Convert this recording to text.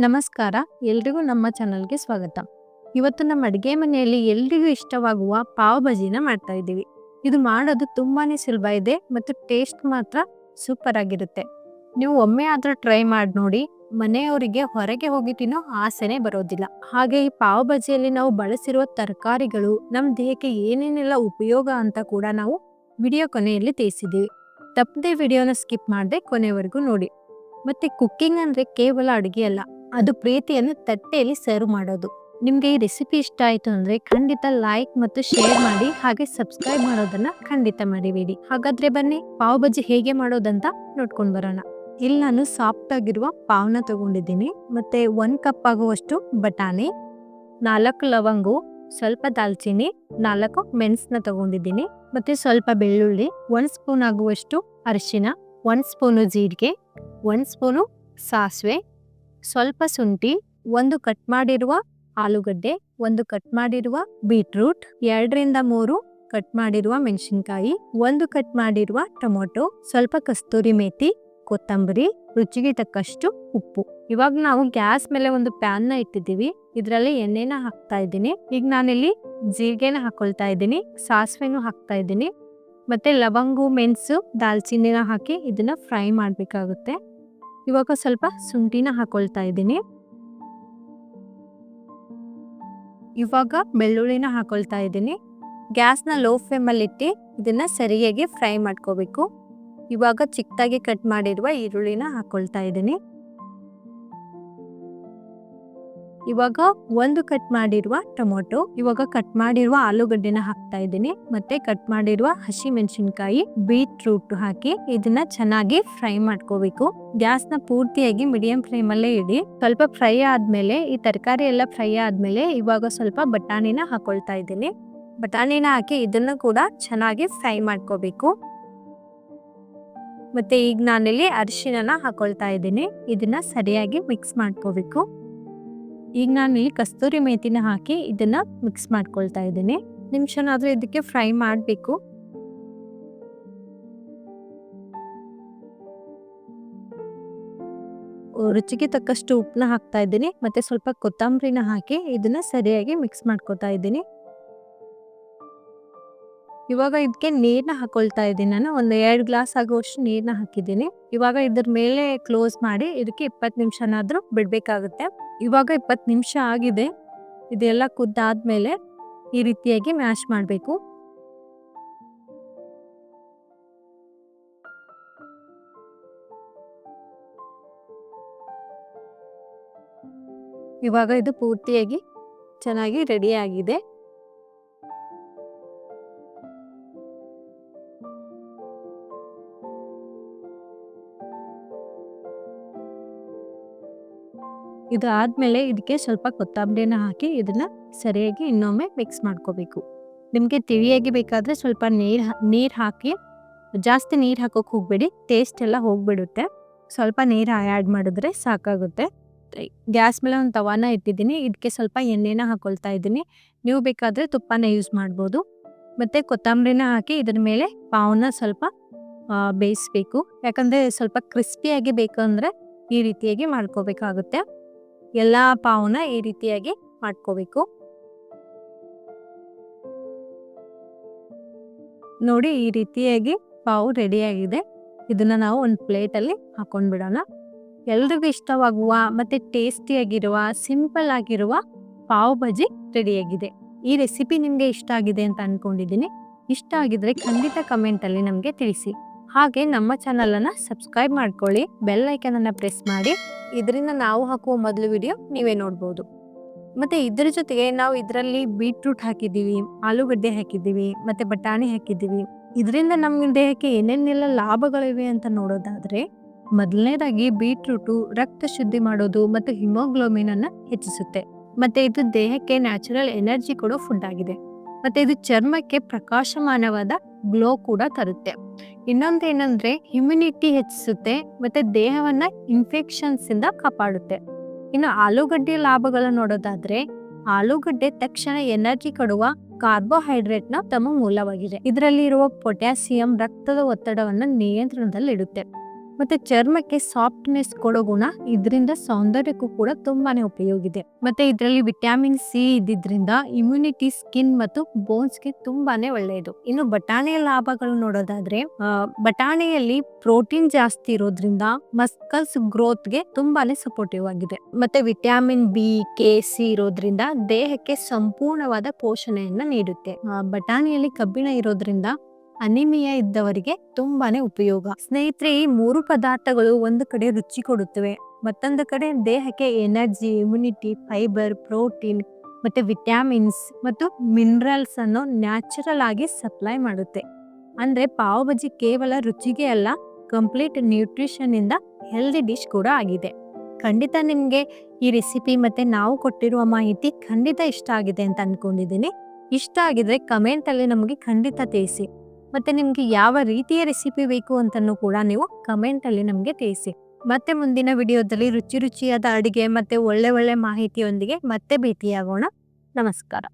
ನಮಸ್ಕಾರ, ಎಲ್ರಿಗೂ ನಮ್ಮ ಚಾನಲ್ಗೆ ಸ್ವಾಗತ. ಇವತ್ತು ನಮ್ಮ ಅಡುಗೆ ಮನೆಯಲ್ಲಿ ಎಲ್ರಿಗೂ ಇಷ್ಟವಾಗುವ ಪಾವ್ ಭಾಜಿನ ಮಾಡ್ತಾ ಇದ್ದೀವಿ. ಇದು ಮಾಡೋದು ತುಂಬಾನೇ ಸುಲಭ ಇದೆ ಮತ್ತು ಟೇಸ್ಟ್ ಮಾತ್ರ ಸೂಪರ್ ಆಗಿರುತ್ತೆ. ನೀವು ಒಮ್ಮೆ ಆದ್ರೂ ಟ್ರೈ ಮಾಡಿ ನೋಡಿ, ಮನೆಯವರಿಗೆ ಹೊರಗೆ ಹೋಗಿ ತಿನ್ನೋ ಆಸೆನೇ ಬರೋದಿಲ್ಲ. ಹಾಗೆ ಈ ಪಾವ್ ಭಾಜಿಯಲ್ಲಿ ನಾವು ಬಳಸಿರುವ ತರಕಾರಿಗಳು ನಮ್ಮ ದೇಹಕ್ಕೆ ಏನೇನೆಲ್ಲ ಉಪಯೋಗ ಅಂತ ಕೂಡ ನಾವು ವಿಡಿಯೋ ಕೊನೆಯಲ್ಲಿ ತಿಳಿಸಿದ್ದೀವಿ. ತಪ್ಪದೆ ವಿಡಿಯೋನ ಸ್ಕಿಪ್ ಮಾಡದೆ ಕೊನೆವರೆಗೂ ನೋಡಿ. ಮತ್ತೆ ಕುಕ್ಕಿಂಗ್ ಅಂದ್ರೆ ಕೇವಲ ಅಡುಗೆ ಅಲ್ಲ, ಅದು ಪ್ರೀತಿಯನ್ನು ತಟ್ಟೆಯಲ್ಲಿ ಸರ್ವ್ ಮಾಡೋದು. ನಿಮ್ಗೆ ಈ ರೆಸಿಪಿ ಇಷ್ಟ ಆಯ್ತು ಅಂದ್ರೆ ಖಂಡಿತ ಲೈಕ್ ಮತ್ತು ಶೇರ್ ಮಾಡಿ, ಹಾಗೆ ಸಬ್ಸ್ಕ್ರೈಬ್ ಮಾಡೋದನ್ನ ಖಂಡಿತ ಮರಿಬೇಡಿ. ಹಾಗಾದ್ರೆ ಬನ್ನಿ ಪಾವ್ ಭಾಜಿ ಹೇಗೆ ಮಾಡೋದಂತ ನೋಡ್ಕೊಂಡ್ ಬರೋಣ. ಇಲ್ಲಿ ನಾನು ಸಾಫ್ಟ್ ಆಗಿರುವ ಪಾವ್ನ ತಗೊಂಡಿದ್ದೀನಿ. ಮತ್ತೆ 1 ಕಪ್ ಆಗುವಷ್ಟು ಬಟಾಣಿ, 4 ಲವಂಗು, ಸ್ವಲ್ಪ ದಾಲ್ಚಿನ್ನಿ, 4 ಮೆಣಸನ್ನ ತಗೊಂಡಿದ್ದೀನಿ. ಮತ್ತೆ ಸ್ವಲ್ಪ ಬೆಳ್ಳುಳ್ಳಿ, 1 ಸ್ಪೂನ್ ಆಗುವಷ್ಟು ಅರಿಶಿನ, 1 ಸ್ಪೂನು ಜೀರಿಗೆ, 1 ಸ್ಪೂನು ಸಾಸಿವೆ, ಸ್ವಲ್ಪ ಶುಂಠಿ, 1 ಕಟ್ ಮಾಡಿರುವ ಆಲೂಗಡ್ಡೆ, 1 ಕಟ್ ಮಾಡಿರುವ ಬೀಟ್ರೂಟ್, 2ರಿಂದ 3 ಕಟ್ ಮಾಡಿರುವ ಮೆಣಸಿನಕಾಯಿ, 1 ಕಟ್ ಮಾಡಿರುವ ಟೊಮೊಟೊ, ಸ್ವಲ್ಪ ಕಸ್ತೂರಿ ಮೇಥಿ, ಕೊತ್ತಂಬರಿ, ರುಚಿಗೆ ತಕ್ಕಷ್ಟು ಉಪ್ಪು. ಇವಾಗ ನಾವು ಗ್ಯಾಸ್ ಮೇಲೆ ಒಂದು ಪ್ಯಾನ್ ನ ಇಟ್ಟಿದ್ದೀವಿ. ಇದರಲ್ಲಿ ಎಣ್ಣೆನ ಹಾಕ್ತಾ ಇದ್ದೀನಿ. ಈಗ ನಾನಿಲ್ಲಿ ಜೀರಿಗೆನ ಹಾಕೊಳ್ತಾ ಇದ್ದೀನಿ, ಸಾಸಿವೆನೂ ಹಾಕ್ತಾ ಇದ್ದೀನಿ. ಮತ್ತೆ ಲವಂಗು, ಮೆಣಸು, ದಾಲ್ಚಿನ್ನಿನ ಹಾಕಿ ಇದನ್ನ ಫ್ರೈ ಮಾಡಬೇಕಾಗುತ್ತೆ. ಇವಾಗ ಸ್ವಲ್ಪ ಶುಂಠಿನ ಹಾಕೊಳ್ತಾ ಇದ್ದೀನಿ. ಇವಾಗ ಬೆಳ್ಳುಳ್ಳಿನ ಹಾಕೊಳ್ತಾ ಇದ್ದೀನಿ. ಗ್ಯಾಸ್ನ ಲೋ ಫ್ಲೇಮಲ್ಲಿ ಇಟ್ಟು ಇದನ್ನ ಸರಿಯಾಗಿ ಫ್ರೈ ಮಾಡ್ಕೋಬೇಕು. ಇವಾಗ ಚಿಕ್ಕದಾಗಿ ಕಟ್ ಮಾಡಿರುವ ಈರುಳ್ಳಿನ ಹಾಕೊಳ್ತಾ ಇದ್ದೀನಿ. ಇವಾಗ 1 ಕಟ್ ಮಾಡಿರುವ ಟೊಮೊಟೊ, ಇವಾಗ ಕಟ್ ಮಾಡಿರುವ ಆಲೂಗಡ್ಡೆನ ಹಾಕ್ತಾ ಇದ್ದೀನಿ. ಮತ್ತೆ ಕಟ್ ಮಾಡಿರುವ ಹಸಿ ಮೆಣಸಿನಕಾಯಿ, ಬೀಟ್ರೂಟ್ ಹಾಕಿ ಇದನ್ನ ಚೆನ್ನಾಗಿ ಫ್ರೈ ಮಾಡ್ಕೋಬೇಕು. ಗ್ಯಾಸ್ನ ಪೂರ್ತಿಯಾಗಿ ಮೀಡಿಯಂ ಫ್ಲೇಮ್ ಅಲ್ಲೇ ಇಡಿ. ಸ್ವಲ್ಪ ಫ್ರೈ ಆದ್ಮೇಲೆ, ಈ ತರಕಾರಿ ಎಲ್ಲ ಫ್ರೈ ಆದ್ಮೇಲೆ ಇವಾಗ ಸ್ವಲ್ಪ ಬಟಾಣಿನ ಹಾಕೊಳ್ತಾ ಇದ್ದೀನಿ. ಬಟಾಣಿನ ಹಾಕಿ ಇದನ್ನ ಕೂಡ ಚೆನ್ನಾಗಿ ಫ್ರೈ ಮಾಡ್ಕೋಬೇಕು. ಮತ್ತೆ ಈಗ ನಾನಿಲ್ಲಿ ಅರಿಶಿನ ಹಾಕೊಳ್ತಾ ಇದ್ದೀನಿ. ಇದನ್ನ ಸರಿಯಾಗಿ ಮಿಕ್ಸ್ ಮಾಡ್ಕೋಬೇಕು. ಈಗ ನಾನಿಲ್ಲಿ ಕಸ್ತೂರಿ ಮೇಥಿನ ಹಾಕಿ ಇದನ್ನ ಮಿಕ್ಸ್ ಮಾಡ್ಕೊಳ್ತಾ ಇದ್ದೀನಿ. ನಿಮಿಷನಾದ್ರೂ ಇದಕ್ಕೆ ಫ್ರೈ ಮಾಡಬೇಕು. ರುಚಿಗೆ ತಕ್ಕಷ್ಟು ಉಪ್ಪನ್ನ ಹಾಕ್ತಾ ಇದ್ದೀನಿ. ಮತ್ತೆ ಸ್ವಲ್ಪ ಕೊತ್ತಂಬರಿನ ಹಾಕಿ ಇದನ್ನ ಸರಿಯಾಗಿ ಮಿಕ್ಸ್ ಮಾಡ್ಕೊತಾ ಇದ್ದೀನಿ. ಇವಾಗ ಇದಕ್ಕೆ ನೀರ್ನ ಹಾಕೊಳ್ತಾ ಇದ್ದೀನಿ. ನಾನು ಒಂದು 2 ಗ್ಲಾಸ್ ಆಗುವಷ್ಟು ನೀರ್ನ ಹಾಕಿದ್ದೀನಿ. ಇವಾಗ ಇದ್ರ ಮೇಲೆ ಕ್ಲೋಸ್ ಮಾಡಿ ಇದಕ್ಕೆ 20 ನಿಮಿಷನಾದ್ರೂ ಬಿಡ್ಬೇಕಾಗುತ್ತೆ. ಇವಾಗ 20 ನಿಮಿಷ ಆಗಿದೆ. ಇದೆಲ್ಲ ಕುದ್ದಾದ್ಮೇಲೆ ಈ ರೀತಿಯಾಗಿ ಮ್ಯಾಶ್ ಮಾಡಬೇಕು. ಇವಾಗ ಇದು ಪೂರ್ತಿಯಾಗಿ ಚೆನ್ನಾಗಿ ರೆಡಿ ಆಗಿದೆ. ಇದು ಆದ್ಮೇಲೆ ಇದಕ್ಕೆ ಸ್ವಲ್ಪ ಕೊತ್ತಂಬರಿನ ಹಾಕಿ ಇದನ್ನ ಸರಿಯಾಗಿ ಇನ್ನೊಮ್ಮೆ ಮಿಕ್ಸ್ ಮಾಡ್ಕೋಬೇಕು. ನಿಮಗೆ ತಿಳಿಯಾಗಿ ಬೇಕಾದ್ರೆ ಸ್ವಲ್ಪ ನೀರ್ ಹಾಕಿ, ಜಾಸ್ತಿ ನೀರ್ ಹಾಕೋಕ್ ಹೋಗ್ಬೇಡಿ, ಟೇಸ್ಟ್ ಎಲ್ಲ ಹೋಗ್ಬಿಡುತ್ತೆ. ಸ್ವಲ್ಪ ನೀರ್ ಆ್ಯಡ್ ಮಾಡಿದ್ರೆ ಸಾಕಾಗುತ್ತೆ. ಗ್ಯಾಸ್ ಮೇಲೆ ಒಂದು ತವಾನ ಇಟ್ಟಿದ್ದೀನಿ. ಇದಕ್ಕೆ ಸ್ವಲ್ಪ ಎಣ್ಣೆನ ಹಾಕೊಳ್ತಾ ಇದ್ದೀನಿ. ನೀವು ಬೇಕಾದ್ರೆ ತುಪ್ಪನ ಯೂಸ್ ಮಾಡ್ಬೋದು. ಮತ್ತೆ ಕೊತ್ತಂಬರಿನ ಹಾಕಿ ಇದ್ರ ಮೇಲೆ ಪಾವ್ನ ಸ್ವಲ್ಪ ಬೇಯಿಸ್ಬೇಕು. ಯಾಕಂದ್ರೆ ಸ್ವಲ್ಪ ಕ್ರಿಸ್ಪಿಯಾಗಿ ಬೇಕಂದ್ರೆ ಈ ರೀತಿಯಾಗಿ ಮಾಡ್ಕೋಬೇಕಾಗುತ್ತೆ. ಎಲ್ಲಾ ಪಾವ್ನ ಈ ರೀತಿಯಾಗಿ ಮಾಡ್ಕೋಬೇಕು. ನೋಡಿ, ಈ ರೀತಿಯಾಗಿ ಪಾವು ರೆಡಿ ಆಗಿದೆ. ಇದನ್ನ ನಾವು ಒಂದು ಪ್ಲೇಟಲ್ಲಿ ಹಾಕೊಂಡ್ ಬಿಡೋಣ. ಎಲ್ರಿಗೂ ಇಷ್ಟವಾಗುವ ಮತ್ತೆ ಟೇಸ್ಟಿಯಾಗಿರುವ, ಸಿಂಪಲ್ ಆಗಿರುವ ಪಾವ್ ಭಾಜಿ ರೆಡಿಯಾಗಿದೆ. ಈ ರೆಸಿಪಿ ನಿಮ್ಗೆ ಇಷ್ಟ ಆಗಿದೆ ಅಂತ ಅನ್ಕೊಂಡಿದ್ದೀನಿ. ಇಷ್ಟ ಆಗಿದ್ರೆ ಖಂಡಿತ ಕಮೆಂಟ್ ಅಲ್ಲಿ ನಮ್ಗೆ ತಿಳಿಸಿ. ಹಾಗೆ ನಮ್ಮ ಚಾನಲ್ ಅನ್ನ ಸಬ್ಸ್ಕ್ರೈಬ್ ಮಾಡ್ಕೊಳ್ಳಿ, ಬೆಲ್ ಐಕನ್ ಅನ್ನ ಪ್ರೆಸ್ ಮಾಡಿ. ಇದರಿಂದ ನಾವು ಹಾಕುವ ಮೊದಲು ವಿಡಿಯೋ ನೀವೇ ನೋಡ್ಬೋದು. ಮತ್ತೆ ಇದ್ರ ಜೊತೆಗೆ ನಾವು ಇದರಲ್ಲಿ ಬೀಟ್ರೂಟ್ ಹಾಕಿದ್ದೀವಿ, ಆಲೂಗಡ್ಡೆ ಹಾಕಿದ್ದೀವಿ, ಮತ್ತೆ ಬಟಾಣಿ ಹಾಕಿದ್ದೀವಿ. ಇದರಿಂದ ನಮ್ಮ ದೇಹಕ್ಕೆ ಏನೇನೆಲ್ಲ ಲಾಭಗಳಿವೆ ಅಂತ ನೋಡೋದಾದ್ರೆ, ಮೊದಲನೇದಾಗಿ ಬೀಟ್ರೂಟು ರಕ್ತ ಶುದ್ಧಿ ಮಾಡೋದು ಮತ್ತು ಹಿಮೋಗ್ಲೋಬಿನ್ ಅನ್ನ ಹೆಚ್ಚಿಸುತ್ತೆ. ಮತ್ತೆ ಇದು ದೇಹಕ್ಕೆ ನ್ಯಾಚುರಲ್ ಎನರ್ಜಿ ಕೊಡೋ ಫುಡ್ ಆಗಿದೆ. ಮತ್ತೆ ಇದು ಚರ್ಮಕ್ಕೆ ಪ್ರಕಾಶಮಾನವಾದ ಗ್ಲೋ ಕೂಡ ತರುತ್ತೆ. ಇನ್ನೊಂದೇನಂದ್ರೆ ಇಮ್ಯುನಿಟಿ ಹೆಚ್ಚಿಸುತ್ತೆ ಮತ್ತೆ ದೇಹವನ್ನ ಇನ್ಫೆಕ್ಷನ್ಸ್ ಇಂದ ಕಾಪಾಡುತ್ತೆ. ಇನ್ನು ಆಲೂಗಡ್ಡೆ ಲಾಭಗಳನ್ನ ನೋಡೋದಾದ್ರೆ, ಆಲೂಗಡ್ಡೆ ತಕ್ಷಣ ಎನರ್ಜಿ ಕೊಡುವ ಕಾರ್ಬೋಹೈಡ್ರೇಟ್ ನ ತಮ್ಮ ಮೂಲವಾಗಿದೆ. ಇದರಲ್ಲಿ ಇರುವ ಪೊಟ್ಯಾಸಿಯಂ ರಕ್ತದ ಒತ್ತಡವನ್ನ ನಿಯಂತ್ರಣದಲ್ಲಿಡುತ್ತೆ. ಮತ್ತೆ ಚರ್ಮಕ್ಕೆ ಸಾಫ್ಟ್ನೆಸ್ ಕೊಡೋ ಗುಣ ಇದರಿಂದ ಸೌಂದರ್ಯಕ್ಕೂ ಕೂಡ ತುಂಬಾನೇ ಉಪಯೋಗ ಇದೆ. ಮತ್ತೆ ಇದರಲ್ಲಿ ವಿಟಮಿನ್ ಸಿ ಇದ್ದಿದ್ರಿಂದ ಇಮ್ಯುನಿಟಿ, ಸ್ಕಿನ್ ಮತ್ತು ಬೋನ್ಸ್ಗೆ ತುಂಬಾನೇ ಒಳ್ಳೆಯದು. ಇನ್ನು ಬಟಾಣಿಯ ಲಾಭಗಳು ನೋಡೋದಾದ್ರೆ ಬಟಾಣಿಯಲ್ಲಿ ಪ್ರೋಟೀನ್ ಜಾಸ್ತಿ ಇರೋದ್ರಿಂದ ಮಸ್ಕಲ್ಸ್ ಗ್ರೋತ್ಗೆ ತುಂಬಾನೇ ಸಪೋರ್ಟಿವ್ ಆಗಿದೆ. ಮತ್ತೆ ವಿಟಮಿನ್ ಬಿ, ಕೆ, ಸಿ ಇರೋದ್ರಿಂದ ದೇಹಕ್ಕೆ ಸಂಪೂರ್ಣವಾದ ಪೋಷಣೆಯನ್ನ ನೀಡುತ್ತೆ. ಬಟಾಣಿಯಲ್ಲಿ ಕಬ್ಬಿಣ ಇರೋದ್ರಿಂದ ಅನಿಮಿಯಾ ಇದ್ದವರಿಗೆ ತುಂಬಾನೇ ಉಪಯೋಗ. ಸ್ನೇಹಿತರೆ, ಈ 3 ಪದಾರ್ಥಗಳು ಒಂದು ಕಡೆ ರುಚಿ ಕೊಡುತ್ತವೆ, ಮತ್ತೊಂದು ಕಡೆ ದೇಹಕ್ಕೆ ಎನರ್ಜಿ, ಇಮ್ಯುನಿಟಿ, ಫೈಬರ್, ಪ್ರೋಟೀನ್ ಮತ್ತೆ ವಿಟಮಿನ್ಸ್ ಮತ್ತು ಮಿನರಲ್ಸ್ ಅನ್ನು ನ್ಯಾಚುರಲ್ ಆಗಿ ಸಪ್ಲೈ ಮಾಡುತ್ತೆ. ಅಂದ್ರೆ ಪಾವ್ ಬಜಿ ಕೇವಲ ರುಚಿಗೆ ಅಲ್ಲ, ಕಂಪ್ಲೀಟ್ ನ್ಯೂಟ್ರಿಷನ್ ಇಂದ ಹೆಲ್ದಿ ಡಿಶ್ ಕೂಡ ಆಗಿದೆ. ಖಂಡಿತ ನಿಮ್ಗೆ ಈ ರೆಸಿಪಿ ಮತ್ತೆ ನಾವು ಕೊಟ್ಟಿರುವ ಮಾಹಿತಿ ಖಂಡಿತ ಇಷ್ಟ ಆಗಿದೆ ಅಂತ ಅನ್ಕೊಂಡಿದ್ದೀನಿ. ಇಷ್ಟ ಆಗಿದ್ರೆ ಕಮೆಂಟ್ ಅಲ್ಲಿ ನಮಗೆ ಖಂಡಿತ ತಿಳಿಸಿ. ಮತ್ತೆ ನಿಮ್ಗೆ ಯಾವ ರೀತಿಯ ರೆಸಿಪಿ ಬೇಕು ಅಂತನೂ ಕೂಡ ನೀವು ಕಮೆಂಟ್ ಅಲ್ಲಿ ನಮ್ಗೆ ತಿಳಿಸಿ. ಮತ್ತೆ ಮುಂದಿನ ವಿಡಿಯೋದಲ್ಲಿ ರುಚಿಯಾದ ಅಡಿಗೆ ಮತ್ತೆ ಒಳ್ಳೆ ಮಾಹಿತಿಯೊಂದಿಗೆ ಮತ್ತೆ ಭೇಟಿಯಾಗೋಣ. ನಮಸ್ಕಾರ.